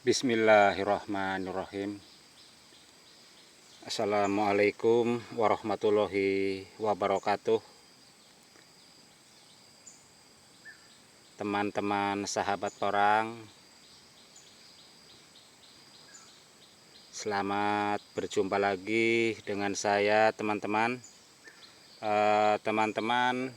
Bismillahirrahmanirrahim. Assalamualaikum warahmatullahi wabarakatuh. Teman-teman sahabat porang, selamat berjumpa lagi dengan saya teman-teman. Teman-teman,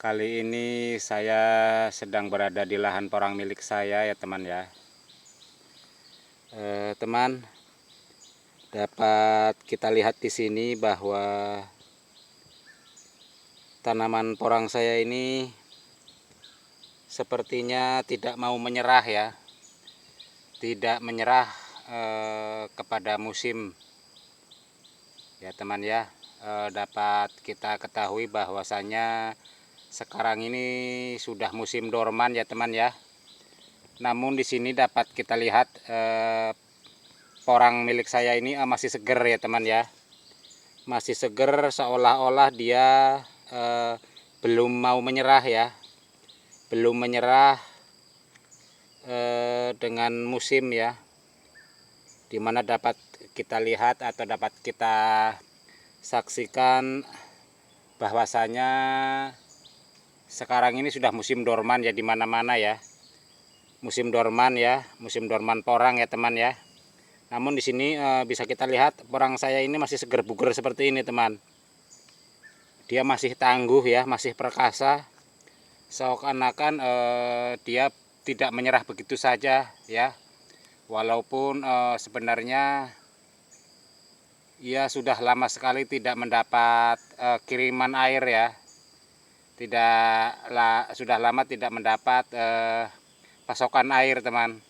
kali ini saya sedang berada di lahan porang milik saya ya teman ya. Teman, dapat kita lihat di sini bahwa tanaman porang saya ini sepertinya tidak mau menyerah ya, tidak menyerah kepada musim ya teman ya. Dapat kita ketahui bahwasanya sekarang ini sudah musim dorman ya teman ya. Namun di sini dapat kita lihat porang milik saya ini masih seger ya teman ya, masih seger, seolah-olah dia belum mau menyerah ya, belum menyerah dengan musim ya, dimana dapat kita lihat atau dapat kita saksikan bahwasanya sekarang ini sudah musim dorman ya, di mana-mana ya, musim dorman ya, musim dorman porang ya teman ya. Namun di sini bisa kita lihat porang saya ini masih seger buger seperti ini teman. Dia masih tangguh ya, masih perkasa, seakan-akan dia tidak menyerah begitu saja ya. Walaupun sebenarnya ia sudah lama sekali tidak mendapat kiriman air ya, sudah lama tidak mendapat pasokan air teman.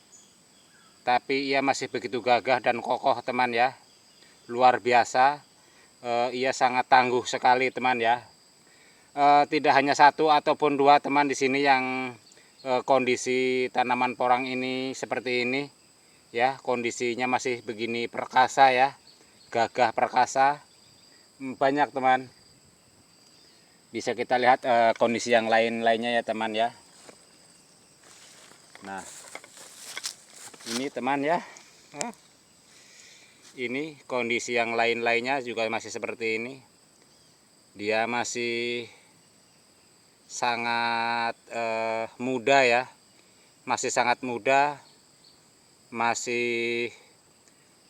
Tapi ia masih begitu gagah dan kokoh teman ya, luar biasa. Ia sangat tangguh sekali teman ya. Tidak hanya satu ataupun dua teman di sini yang kondisi tanaman porang ini seperti ini ya, kondisinya masih begini perkasa ya, gagah perkasa. Banyak teman, bisa kita lihat kondisi yang lain-lainnya ya teman ya. Nah ini teman ya, ini kondisi yang lain-lainnya juga masih seperti ini. Dia masih sangat muda ya, masih sangat muda, masih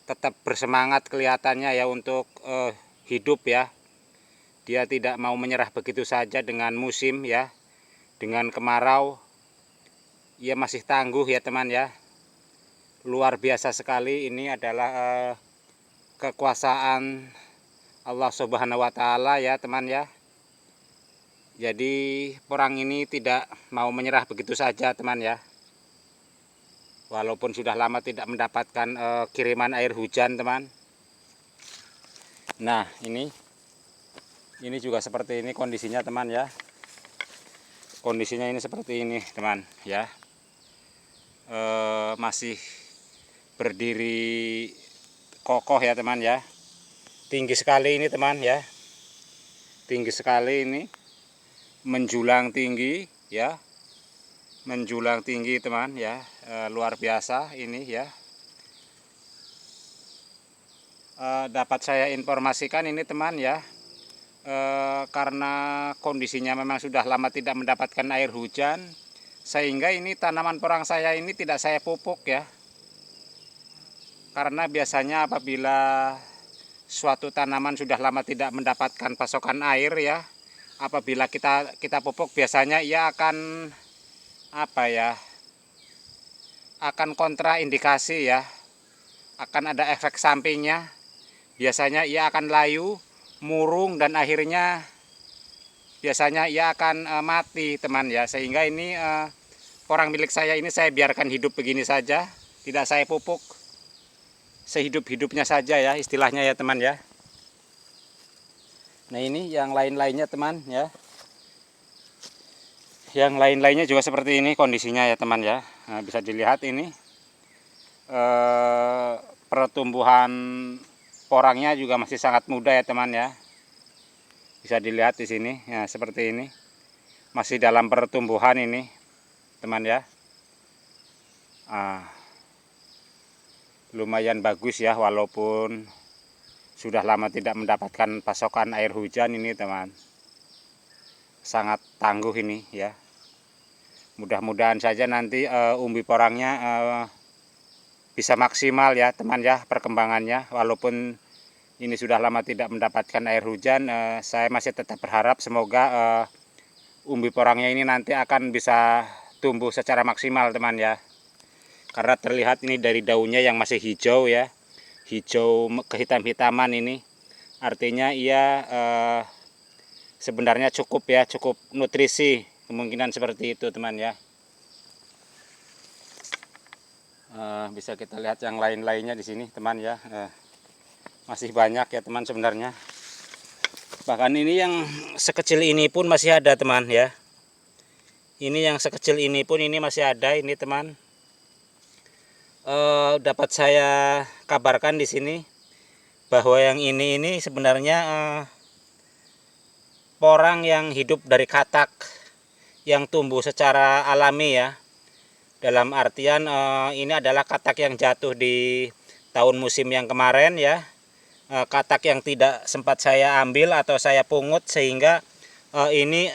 tetap bersemangat kelihatannya ya untuk hidup ya. Dia tidak mau menyerah begitu saja dengan musim ya, dengan kemarau. Ia masih tangguh ya teman ya. Luar biasa sekali. Ini adalah kekuasaan Allah Subhanahu wa Ta'ala ya teman ya. Jadi porang ini tidak mau menyerah begitu saja teman ya, walaupun sudah lama tidak mendapatkan kiriman air hujan teman. Nah ini juga seperti ini kondisinya teman ya. Kondisinya ini seperti ini teman ya. Masih berdiri kokoh ya teman ya. Tinggi sekali ini teman ya, tinggi sekali ini, menjulang tinggi ya, menjulang tinggi teman ya. Luar biasa ini ya. Dapat saya informasikan ini teman ya, karena kondisinya memang sudah lama tidak mendapatkan air hujan, sehingga ini tanaman porang saya ini tidak saya pupuk ya. Karena biasanya apabila suatu tanaman sudah lama tidak mendapatkan pasokan air ya, apabila kita pupuk biasanya ia akan akan kontraindikasi ya, akan ada efek sampingnya. Biasanya ia akan layu, murung, dan akhirnya biasanya ia akan mati teman ya. Sehingga ini porang milik saya ini saya biarkan hidup begini saja, tidak saya pupuk, sehidup-hidupnya saja ya istilahnya ya teman ya. Nah ini yang lain-lainnya teman ya, yang lain-lainnya juga seperti ini kondisinya ya teman ya. Nah, bisa dilihat ini pertumbuhan porangnya juga masih sangat muda ya teman ya. Bisa dilihat di sini ya, seperti ini masih dalam pertumbuhan ini teman ya. lumayan bagus ya, walaupun sudah lama tidak mendapatkan pasokan air hujan ini teman. Sangat tangguh ini ya. Mudah-mudahan saja nanti umbi porangnya bisa maksimal ya teman ya perkembangannya. Walaupun ini sudah lama tidak mendapatkan air hujan, saya masih tetap berharap semoga umbi porangnya ini nanti akan bisa tumbuh secara maksimal teman ya. Karena terlihat ini dari daunnya yang masih hijau ya, hijau kehitam-hitaman ini, artinya ia sebenarnya cukup ya, cukup nutrisi, kemungkinan seperti itu teman ya. Bisa kita lihat yang lain-lainnya di sini teman ya, masih banyak ya teman sebenarnya. Bahkan ini yang sekecil ini pun masih ada teman ya. Ini yang sekecil ini pun ini masih ada ini teman. Dapat saya kabarkan di sini bahwa yang ini sebenarnya porang yang hidup dari katak yang tumbuh secara alami ya. Dalam artian ini adalah katak yang jatuh di tahun musim yang kemarin ya. Katak yang tidak sempat saya ambil atau saya pungut sehingga ini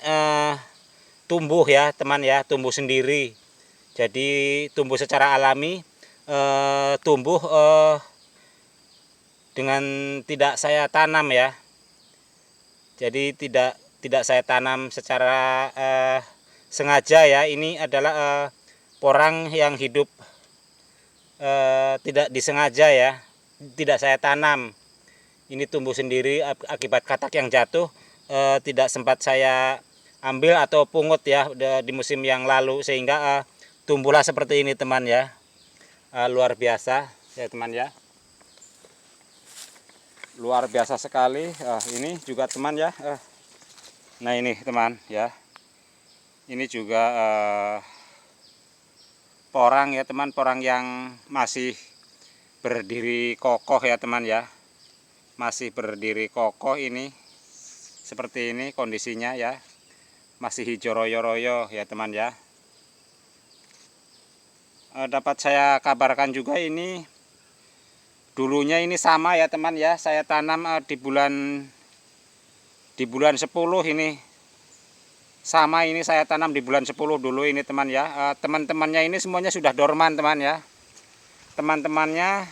tumbuh ya teman ya, tumbuh sendiri. Jadi tumbuh secara alami. Tumbuh dengan tidak saya tanam ya. Jadi tidak saya tanam secara sengaja ya. Ini adalah porang yang hidup tidak disengaja ya. Tidak saya tanam. Ini tumbuh sendiri akibat katak yang jatuh, tidak sempat saya ambil atau pungut ya di musim yang lalu, sehingga tumbuhlah seperti ini teman ya. Luar biasa ya teman ya, luar biasa sekali. Ini juga teman ya, nah ini teman ya, ini juga porang ya teman, porang yang masih berdiri kokoh ya teman ya, masih berdiri kokoh. Ini seperti ini kondisinya ya, masih hijau royo-royo ya teman ya. Dapat saya kabarkan juga ini dulunya ini sama ya teman ya, saya tanam di bulan 10 ini, sama ini saya tanam di bulan 10 dulu ini teman ya. Teman-temannya ini semuanya sudah dorman teman ya, teman-temannya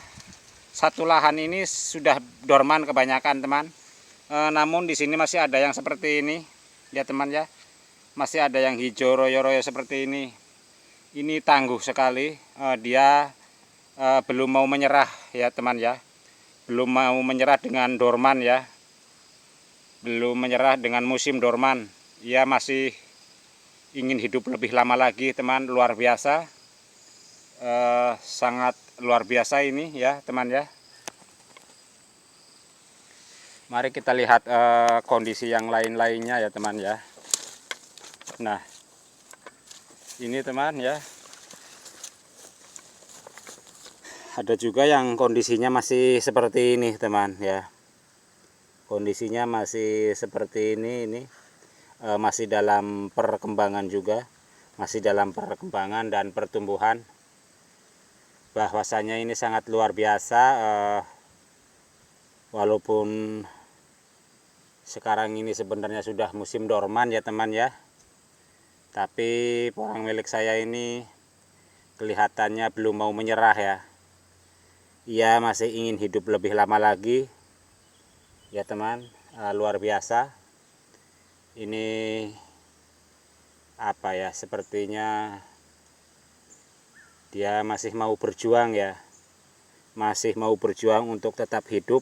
satu lahan ini sudah dorman kebanyakan teman. Namun di sini masih ada yang seperti ini ya teman ya, masih ada yang hijau royo-royo seperti ini. Ini tangguh sekali, dia belum mau menyerah ya teman ya, belum mau menyerah dengan dorman ya, belum menyerah dengan musim dorman. Ia masih ingin hidup lebih lama lagi teman, luar biasa, sangat luar biasa ini ya teman ya. Mari kita lihat kondisi yang lain-lainnya ya teman ya. Nah ini teman ya, ada juga yang kondisinya masih seperti ini teman ya, kondisinya masih seperti ini masih dalam perkembangan juga, masih dalam perkembangan dan pertumbuhan. Bahwasanya ini sangat luar biasa, walaupun sekarang ini sebenarnya sudah musim dorman ya teman ya, tapi porang milik saya ini kelihatannya belum mau menyerah ya. Ia masih ingin hidup lebih lama lagi ya teman. Luar biasa. Ini apa ya, sepertinya dia masih mau berjuang ya, masih mau berjuang untuk tetap hidup,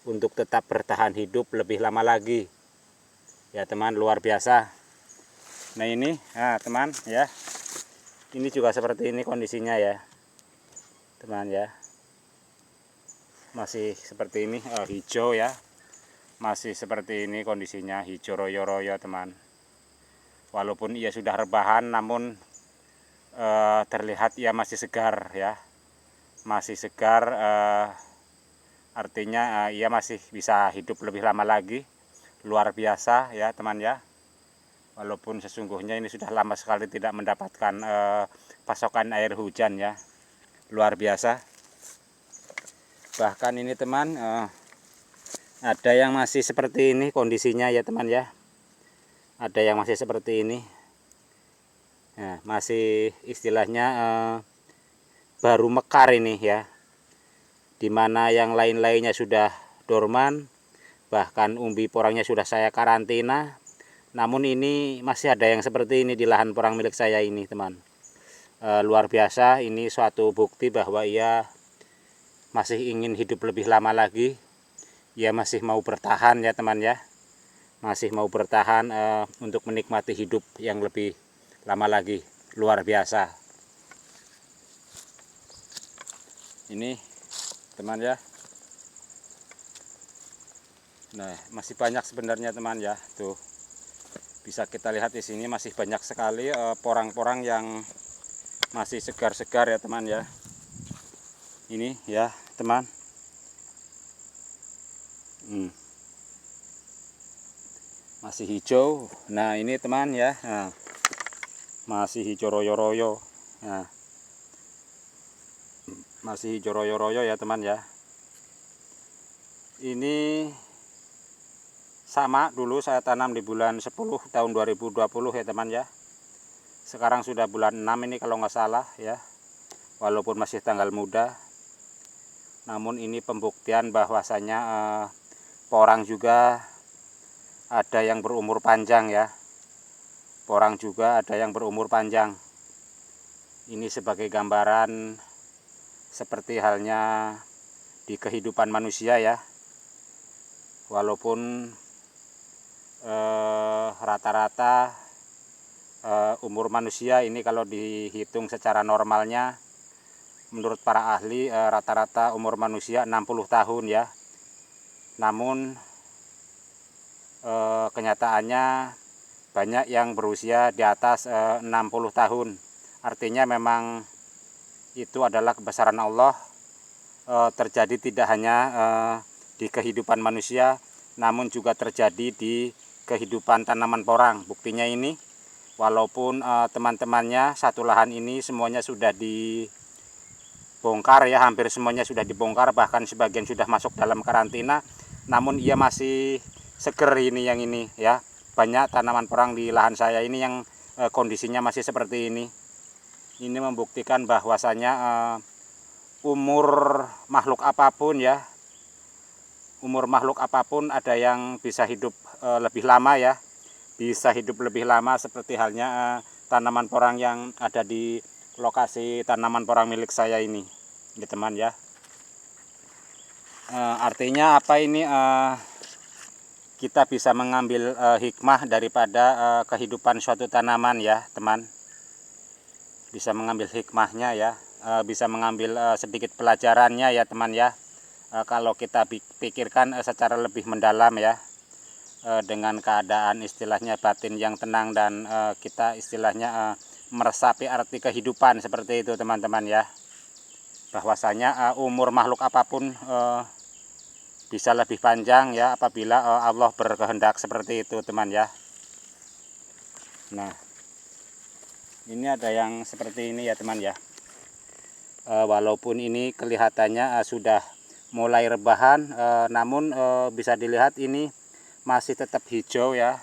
untuk tetap bertahan hidup lebih lama lagi ya teman. Luar biasa. Nah ini teman ya, ini juga seperti ini kondisinya ya teman ya, masih seperti ini, hijau ya, masih seperti ini kondisinya, hijau royo-royo teman. Walaupun ia sudah rebahan, namun terlihat ia masih segar ya, masih segar, artinya ia masih bisa hidup lebih lama lagi. Luar biasa ya teman ya. Walaupun sesungguhnya ini sudah lama sekali tidak mendapatkan pasokan air hujan ya. Luar biasa. Bahkan ini teman, ada yang masih seperti ini kondisinya ya teman ya. Ada yang masih seperti ini. Nah, masih istilahnya baru mekar ini ya. Dimana yang lain-lainnya sudah dorman, bahkan umbi porangnya sudah saya karantina. Namun ini masih ada yang seperti ini di lahan porang milik saya ini teman. Luar biasa, ini suatu bukti bahwa ia masih ingin hidup lebih lama lagi. Ia masih mau bertahan ya teman ya. Masih mau bertahan untuk menikmati hidup yang lebih lama lagi. Luar biasa. Ini teman ya. Nah, masih banyak sebenarnya teman ya. Tuh. Bisa kita lihat di sini masih banyak sekali porang-porang yang masih segar-segar ya teman ya. Ini ya teman. Masih hijau. Nah ini teman ya, nah, masih hijau royo-royo. Nah, masih hijau royo-royo ya teman ya. Ini sama dulu saya tanam di bulan 10 tahun 2020 ya teman ya. Sekarang sudah bulan 6 ini kalau nggak salah ya. Walaupun masih tanggal muda, namun ini pembuktian bahwasanya porang juga ada yang berumur panjang ya. Porang juga ada yang berumur panjang. Ini sebagai gambaran seperti halnya di kehidupan manusia ya. Walaupun rata-rata umur manusia ini kalau dihitung secara normalnya, menurut para ahli rata-rata umur manusia 60 tahun ya. Namun kenyataannya banyak yang berusia di atas 60 tahun. Artinya memang itu adalah kebesaran Allah, terjadi tidak hanya di kehidupan manusia, namun juga terjadi di kehidupan tanaman porang. Buktinya ini, walaupun teman-temannya satu lahan ini semuanya sudah dibongkar ya, hampir semuanya sudah dibongkar, bahkan sebagian sudah masuk dalam karantina, namun ia masih seger ini yang ini ya. Banyak tanaman porang di lahan saya ini yang kondisinya masih seperti ini. Ini membuktikan bahwasanya umur makhluk apapun ya, umur makhluk apapun ada yang bisa hidup lebih lama ya, bisa hidup lebih lama seperti halnya tanaman porang yang ada di lokasi tanaman porang milik saya ini ya teman ya. Artinya apa ini, kita bisa mengambil hikmah daripada kehidupan suatu tanaman ya teman. Bisa mengambil hikmahnya ya, bisa mengambil sedikit pelajarannya ya teman ya. Kalau kita pikirkan secara lebih mendalam ya, dengan keadaan istilahnya batin yang tenang dan kita istilahnya meresapi arti kehidupan seperti itu teman-teman ya. Bahwasanya umur makhluk apapun bisa lebih panjang ya apabila Allah berkehendak seperti itu teman ya. Nah, ini ada yang seperti ini ya teman ya. Walaupun ini kelihatannya sudah mulai rebahan, namun bisa dilihat ini masih tetap hijau ya.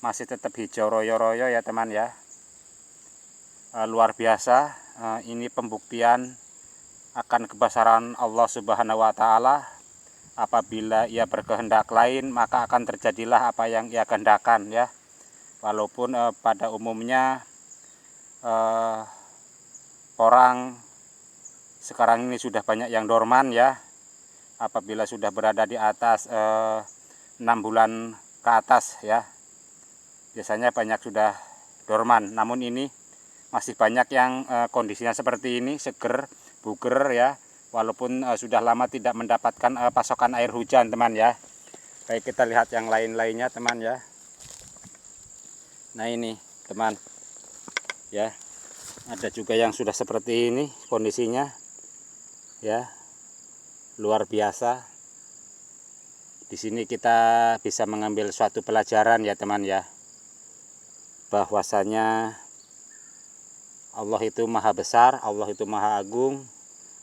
Masih tetap hijau royo-royo ya teman ya. Luar biasa, ini pembuktian akan kebesaran Allah Subhanahu wa Ta'ala. Apabila ia berkehendak lain, maka akan terjadilah apa yang ia kehendakkan ya. Walaupun pada umumnya orang sekarang ini sudah banyak yang dorman ya. Apabila sudah berada di atas 6 bulan ke atas ya, biasanya banyak sudah dorman. Namun ini masih banyak yang kondisinya seperti ini, seger, buger ya. Walaupun sudah lama tidak mendapatkan pasokan air hujan teman ya. Baik, kita lihat yang lain-lainnya teman ya. Nah ini teman ya, ada juga yang sudah seperti ini kondisinya ya, luar biasa. Di sini kita bisa mengambil suatu pelajaran ya teman ya, bahwasanya Allah itu maha besar, Allah itu maha agung,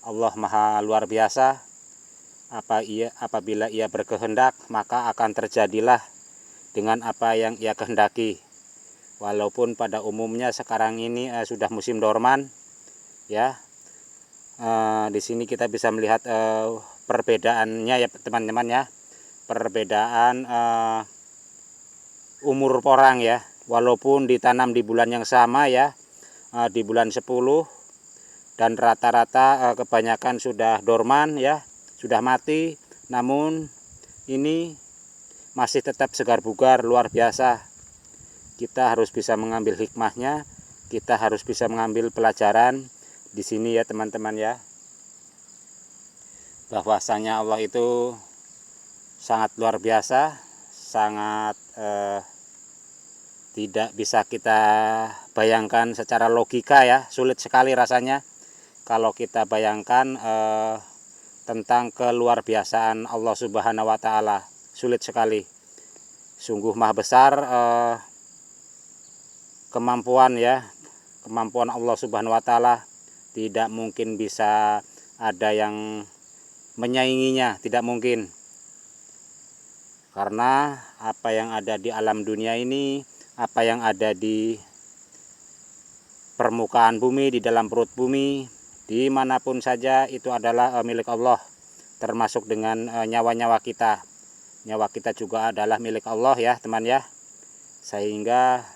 Allah maha luar biasa. apabila ia berkehendak, maka akan terjadilah dengan apa yang ia kehendaki. Walaupun pada umumnya sekarang ini sudah musim dorman, ya. Di sini kita bisa melihat perbedaannya ya teman-teman ya. Perbedaan umur porang ya. Walaupun ditanam di bulan yang sama ya, di bulan 10, dan rata-rata kebanyakan sudah dorman ya, sudah mati, namun ini masih tetap segar bugar, luar biasa. Kita harus bisa mengambil hikmahnya, kita harus bisa mengambil pelajaran di sini ya teman-teman ya, bahwasanya Allah itu sangat luar biasa, sangat tidak bisa kita bayangkan secara logika ya, sulit sekali rasanya kalau kita bayangkan tentang keluar biasaan Allah Subhanahu wa Ta'ala, sulit sekali. Sungguh maha besar kemampuan ya, kemampuan Allah Subhanahu wa Ta'ala, tidak mungkin bisa ada yang menyainginya, tidak mungkin. Karena apa yang ada di alam dunia ini, apa yang ada di permukaan bumi, di dalam perut bumi, dimanapun saja itu adalah milik Allah, termasuk dengan nyawa-nyawa kita. Nyawa kita juga adalah milik Allah ya teman ya, sehingga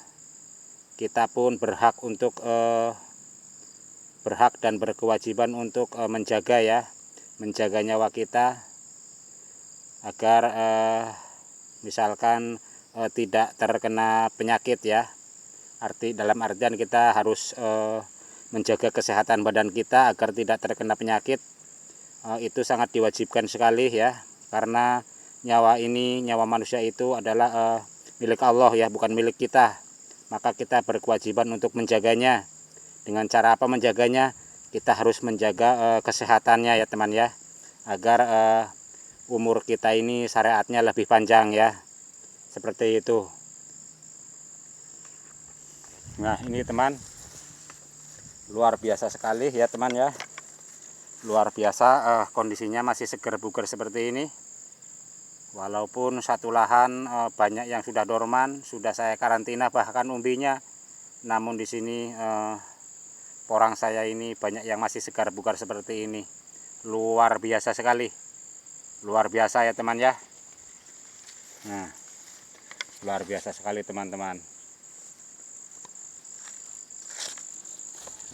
kita pun berhak untuk berhak dan berkewajiban untuk menjaga ya, menjaga nyawa kita agar misalkan tidak terkena penyakit ya. Dalam artian kita harus menjaga kesehatan badan kita agar tidak terkena penyakit. Itu sangat diwajibkan sekali ya, karena nyawa ini, nyawa manusia itu adalah milik Allah ya, bukan milik kita. Maka kita berkewajiban untuk menjaganya. Dengan cara apa menjaganya? Kita harus menjaga kesehatannya ya teman ya, agar umur kita ini syariatnya lebih panjang ya, seperti itu. Nah ini teman, luar biasa sekali ya teman ya, luar biasa kondisinya masih segar bugar seperti ini. Walaupun satu lahan banyak yang sudah dorman, sudah saya karantina bahkan umbinya, namun di sini porang saya ini banyak yang masih segar bugar seperti ini. Luar biasa sekali, luar biasa ya teman ya. Nah, luar biasa sekali teman-teman.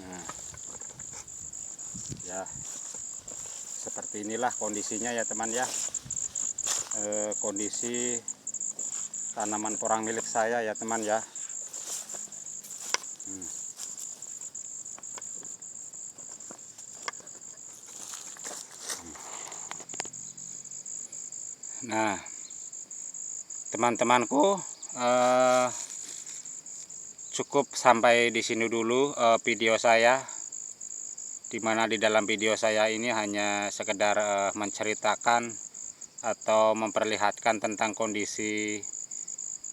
Nah, ya seperti inilah kondisinya ya teman ya. Kondisi tanaman porang milik saya ya teman ya. Nah teman-temanku, cukup sampai di sini dulu video saya, dimana di dalam video saya ini hanya sekedar menceritakan atau memperlihatkan tentang kondisi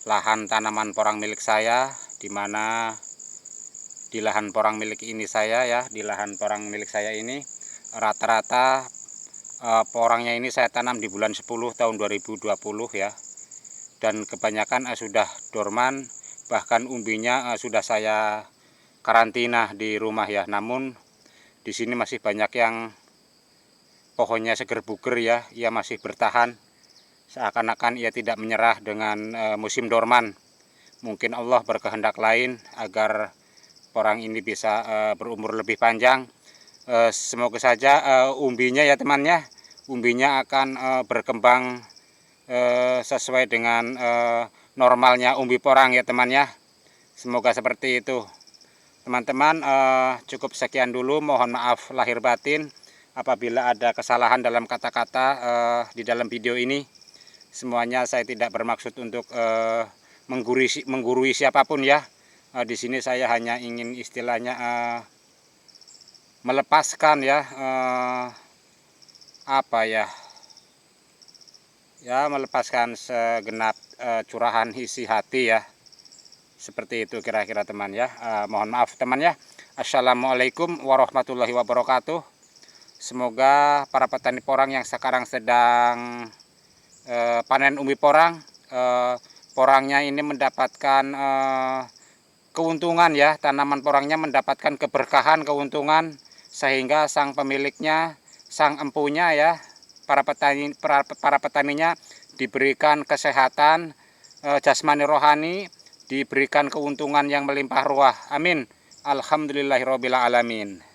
lahan tanaman porang milik saya, dimana di lahan porang milik ini saya ya, di lahan porang milik saya ini rata-rata porangnya ini saya tanam di bulan 10 tahun 2020 ya, dan kebanyakan sudah dorman, bahkan umbinya sudah saya karantina di rumah ya. Namun di sini masih banyak yang pohonnya seger buger ya, ia masih bertahan, seakan-akan ia tidak menyerah dengan musim dorman. Mungkin Allah berkehendak lain agar porang ini bisa berumur lebih panjang. Semoga saja umbinya ya temannya, umbinya akan berkembang sesuai dengan normalnya umbi porang ya temannya. Semoga seperti itu teman-teman. Cukup sekian dulu, mohon maaf lahir batin apabila ada kesalahan dalam kata-kata di dalam video ini. Semuanya saya tidak bermaksud untuk menggurui siapapun ya. Di sini saya hanya ingin istilahnya melepaskan ya, apa ya, melepaskan segenap curahan isi hati ya. Seperti itu kira-kira teman ya. Mohon maaf teman ya. Assalamualaikum warahmatullahi wabarakatuh. Semoga para petani porang yang sekarang sedang panen umbi porang, porangnya ini mendapatkan keuntungan ya, tanaman porangnya mendapatkan keberkahan, keuntungan, sehingga sang pemiliknya, sang empunya ya, para petaninya diberikan kesehatan jasmani rohani, diberikan keuntungan yang melimpah ruah. Amin. Alhamdulillahirobbil alamin.